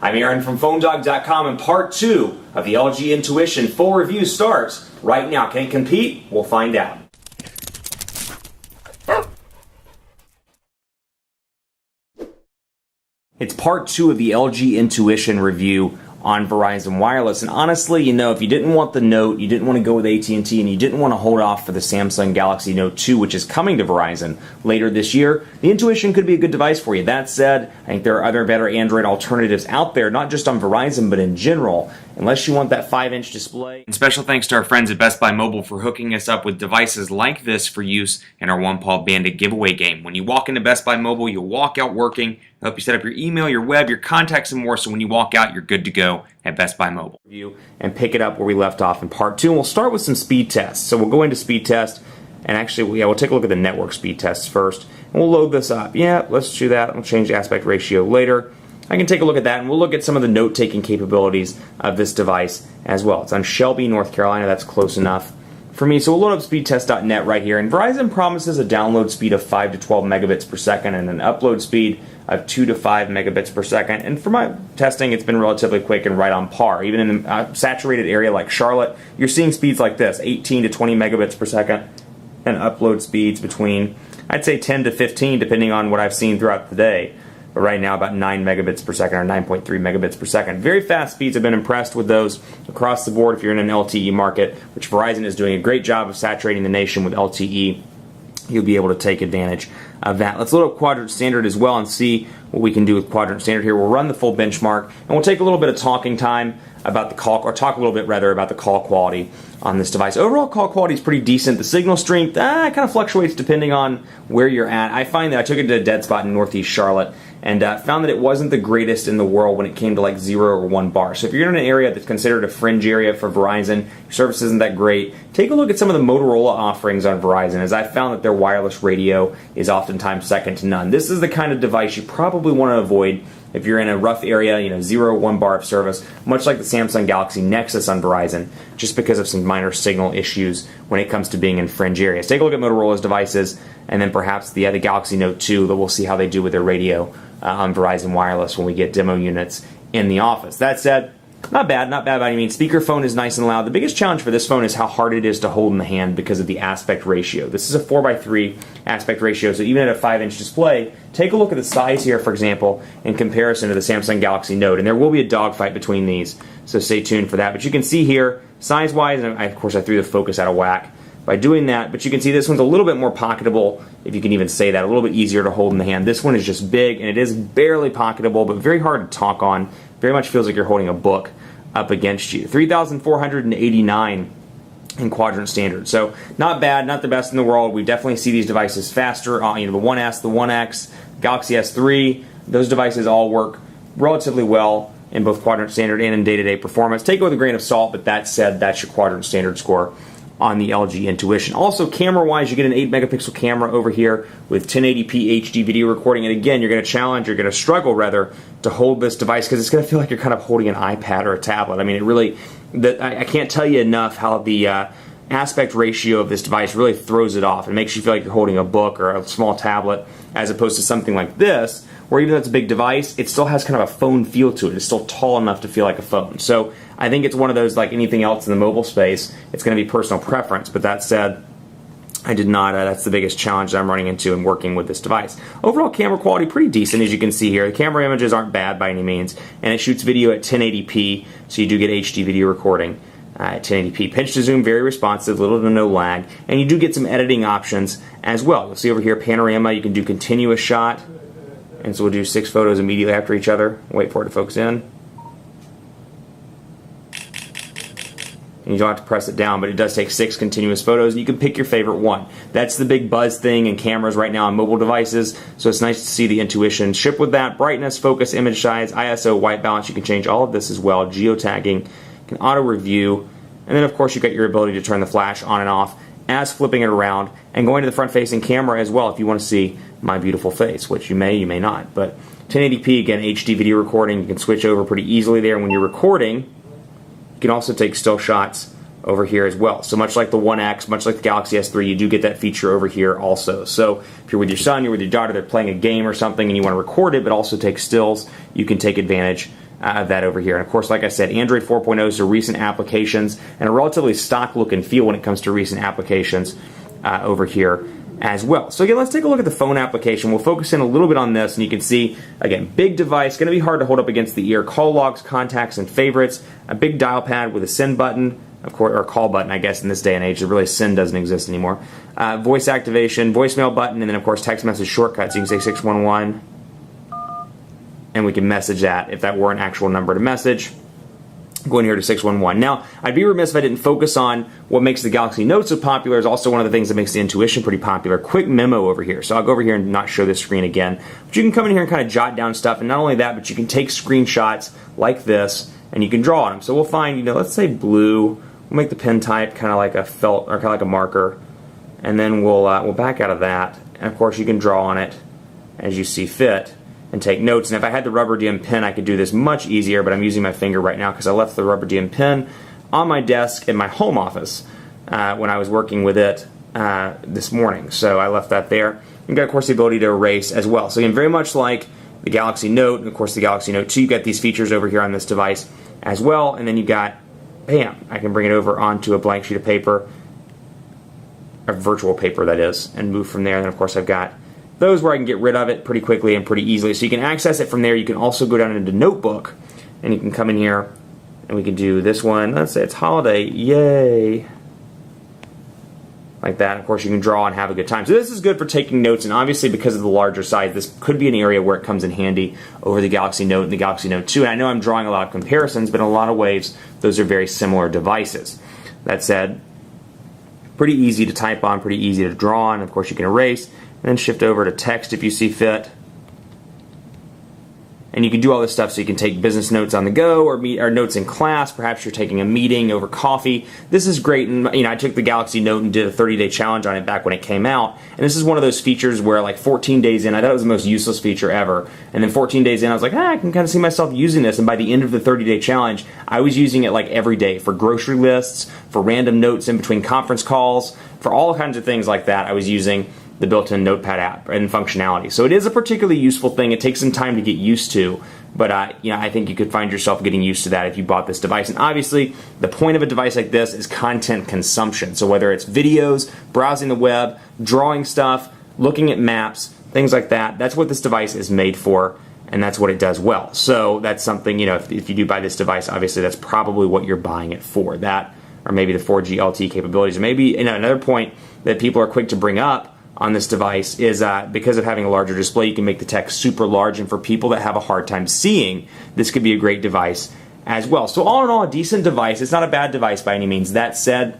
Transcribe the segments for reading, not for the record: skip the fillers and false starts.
I'm Aaron from PhoneDog.com, and part 2 of the LG Intuition full review starts right now. Can it compete? We'll find out. It's part 2 of the LG Intuition review on Verizon Wireless, and honestly, if you didn't want the Note, you didn't want to go with AT&T, and you didn't want to hold off for the Samsung Galaxy Note 2, which is coming to Verizon later this year, the Intuition could be a good device for you. That said, I think there are other better Android alternatives out there, not just on Verizon, but in general, unless you want that 5-inch display. And special thanks to our friends at Best Buy Mobile for hooking us up with devices like this for use in our One Paw Bandit giveaway game. When you walk into Best Buy Mobile, you'll walk out working. They'll help you set up your email, your web, your contacts, and more, so when you walk out, you're good to go at Best Buy Mobile. And pick it up where we left off in part 2, and we'll start with some speed tests. So we'll go into speed test, and actually, we'll take a look at the network speed tests first, and we'll load this up. Yeah, let's do that. We'll change the aspect ratio later. I can take a look at that, and we'll look at some of the note-taking capabilities of this device as well. It's on Shelby, North Carolina. That's close enough for me. So we'll load up speedtest.net right here, and Verizon promises a download speed of 5 to 12 megabits per second and an upload speed of 2 to 5 megabits per second. And for my testing, it's been relatively quick and right on par. Even in a saturated area like Charlotte, you're seeing speeds like this, 18 to 20 megabits per second, and upload speeds between, I'd say 10 to 15, depending on what I've seen throughout the day. But right now, about 9 megabits per second, or 9.3 megabits per second. Very fast speeds. I've been impressed with those across the board if you're in an LTE market, which Verizon is doing a great job of saturating the nation with LTE. You'll be able to take advantage of that. Let's load up Quadrant Standard as well and see what we can do with Quadrant Standard here. We'll run the full benchmark, and we'll take a little bit of talking time about the call, or talk a little bit rather about the call quality on this device. Overall call quality is pretty decent. The signal strength kind of fluctuates depending on where you're at. I find that I took it to a dead spot in Northeast Charlotte, and found that it wasn't the greatest in the world when it came to like 0 or 1 bar. So if you're in an area that's considered a fringe area for Verizon, your service isn't that great, take a look at some of the Motorola offerings on Verizon, as I found that their wireless radio is oftentimes second to none. This is the kind of device you probably want to avoid if you're in a rough area, 0 or 1 bar of service, much like the Samsung Galaxy Nexus on Verizon, just because of some minor signal issues when it comes to being in fringe areas. Take a look at Motorola's devices, and then perhaps the Galaxy Note 2, that we'll see how they do with their radio on Verizon Wireless when we get demo units in the office. That said, not bad by any means. Speakerphone is nice and loud. The biggest challenge for this phone is how hard it is to hold in the hand because of the aspect ratio. This is a 4:3 aspect ratio, so even at a 5-inch display, take a look at the size here, for example, in comparison to the Samsung Galaxy Note. And there will be a dogfight between these, so stay tuned for that. But you can see here, size-wise, and of course I threw the focus out of whack by doing that, but you can see this one's a little bit more pocketable, if you can even say that, a little bit easier to hold in the hand. This one is just big, and it is barely pocketable, but very hard to talk on. Very much feels like you're holding a book up against you. 3,489 in Quadrant Standard. So not bad, not the best in the world. We definitely see these devices faster. The 1S, the 1X, Galaxy S3, those devices all work relatively well in both Quadrant Standard and in day-to-day performance. Take it with a grain of salt, but that said, that's your Quadrant Standard score on the LG Intuition. Also, camera-wise, you get an 8-megapixel camera over here with 1080p HD video recording. And again, you're going to struggle rather, to hold this device because it's going to feel like you're kind of holding an iPad or a tablet. I mean, it really, I can't tell you enough how the aspect ratio of this device really throws it off. It makes you feel like you're holding a book or a small tablet, as opposed to something like this, where even though it's a big device, it still has kind of a phone feel to it. It's still tall enough to feel like a phone. So I think it's one of those, like anything else in the mobile space, it's going to be personal preference. But that said, I did not, that's the biggest challenge that I'm running into in working with this device. Overall camera quality, pretty decent, as you can see here. The camera images aren't bad by any means, and it shoots video at 1080p, so you do get HD video recording at 1080p. Pinch to zoom, very responsive, little to no lag, and you do get some editing options as well. You'll see over here, panorama, you can do continuous shot, and so we'll do 6 photos immediately after each other. Wait for it to focus in. And you don't have to press it down, but it does take 6 continuous photos, and you can pick your favorite one. That's the big buzz thing in cameras right now on mobile devices, so it's nice to see the Intuition ship with that. Brightness, focus, image size, ISO, white balance, you can change all of this as well. Geotagging, you can auto review, and then of course you've got your ability to turn the flash on and off as flipping it around, and going to the front-facing camera as well if you want to see my beautiful face, which you may not. But 1080p, again, HD video recording, you can switch over pretty easily there. And when you're recording, you can also take still shots over here as well. So much like the 1X, much like the Galaxy S3, you do get that feature over here also. So if you're with your son, you're with your daughter, they're playing a game or something, and you want to record it but also take stills, you can take advantage of that over here. And of course, like I said, Android 4.0 is the recent applications and a relatively stock look and feel when it comes to recent applications over here as well. So again, let's take a look at the phone application. We'll focus in a little bit on this, and you can see, again, big device, going to be hard to hold up against the ear. Call logs, contacts, and favorites. A big dial pad with a send button, of course, or call button, I guess, in this day and age. Really, send doesn't exist anymore. Voice activation, voicemail button, and then, of course, text message shortcuts. You can say 611, and we can message that if that were an actual number to message. Go in here to 611. Now, I'd be remiss if I didn't focus on what makes the Galaxy Note so popular. Is also one of the things that makes the Intuition pretty popular. Quick memo over here. So I'll go over here and not show this screen again. But you can come in here and kind of jot down stuff. And not only that, but you can take screenshots like this, and you can draw on them. So we'll find, let's say blue. We'll make the pen type kind of like a felt, or kind of like a marker. And then we'll back out of that. And of course, you can draw on it as you see fit and take notes. And if I had the Rubber Diem pen, I could do this much easier, but I'm using my finger right now because I left the Rubber Diem pen on my desk in my home office when I was working with it this morning. So I left that there. You've got, of course, the ability to erase as well. So again, very much like the Galaxy Note, and of course the Galaxy Note 2, you've got these features over here on this device as well. And then you've got, bam, I can bring it over onto a blank sheet of paper, a virtual paper that is, and move from there. And then, of course, I've got those where I can get rid of it pretty quickly and pretty easily. So you can access it from there. You can also go down into Notebook, and you can come in here, and we can do this one. Let's say it's holiday. Yay. Like that. Of course, you can draw and have a good time. So this is good for taking notes, and obviously because of the larger size, this could be an area where it comes in handy over the Galaxy Note and the Galaxy Note 2. And I know I'm drawing a lot of comparisons, but in a lot of ways, those are very similar devices. That said, pretty easy to type on, pretty easy to draw on. Of course, you can erase, and then shift over to text if you see fit. And you can do all this stuff so you can take business notes on the go, or notes in class. Perhaps you're taking a meeting over coffee. This is great. And I took the Galaxy Note and did a 30-day challenge on it back when it came out. And this is one of those features where, like, 14 days in, I thought it was the most useless feature ever. And then 14 days in, I was like, I can kind of see myself using this. And by the end of the 30-day challenge, I was using it like every day for grocery lists, for random notes in between conference calls, for all kinds of things like that. I was using the built-in Notepad app and functionality. So it is a particularly useful thing. It takes some time to get used to, but I think you could find yourself getting used to that if you bought this device. And obviously, the point of a device like this is content consumption. So whether it's videos, browsing the web, drawing stuff, looking at maps, things like that, that's what this device is made for, and that's what it does well. So that's something, if you do buy this device, obviously that's probably what you're buying it for. That, or maybe the 4G LTE capabilities, or maybe another point that people are quick to bring up on this device is because of having a larger display, you can make the text super large, and for people that have a hard time seeing, this could be a great device as well. So all in all, a decent device. It's not a bad device by any means. That said,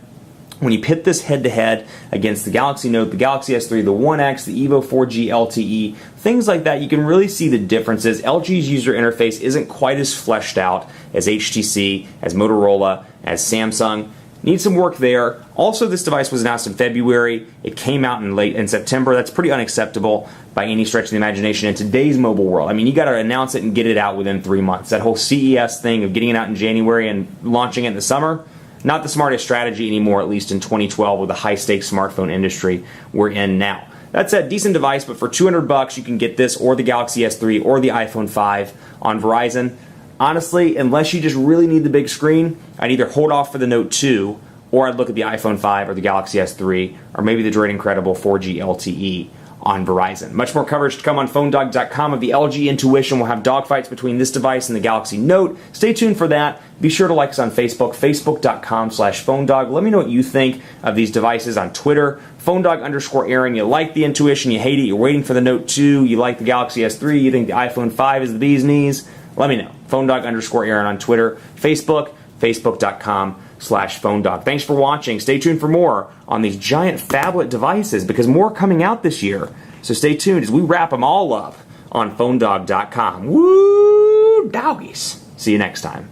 when you pit this head-to-head against the Galaxy Note, the Galaxy S3, the One X, the Evo 4G LTE, things like that, you can really see the differences. LG's user interface isn't quite as fleshed out as HTC, as Motorola, as Samsung. Needs some work there. Also, this device was announced in February. It came out in September. That's pretty unacceptable by any stretch of the imagination in today's mobile world. I mean, you got to announce it and get it out within 3 months. That whole CES thing of getting it out in January and launching it in the summer, not the smartest strategy anymore, at least in 2012 with the high-stakes smartphone industry we're in now. That's a decent device, but for $200 you can get this or the Galaxy S3 or the iPhone 5 on Verizon. Honestly, unless you just really need the big screen, I'd either hold off for the Note 2, or I'd look at the iPhone 5 or the Galaxy S3, or maybe the Droid Incredible 4G LTE on Verizon. Much more coverage to come on PhoneDog.com of the LG Intuition. We'll have dogfights between this device and the Galaxy Note. Stay tuned for that. Be sure to like us on Facebook, Facebook.com/PhoneDog. Let me know what you think of these devices on Twitter. PhoneDog_Aaron. You like the Intuition, you hate it, you're waiting for the Note 2, you like the Galaxy S3, you think the iPhone 5 is the bee's knees. Let me know. PhoneDog_Aaron on Twitter, Facebook, Facebook.com/PhoneDog. Thanks for watching. Stay tuned for more on these giant phablet devices because more coming out this year. So stay tuned as we wrap them all up on PhoneDog.com. Woo, doggies. See you next time.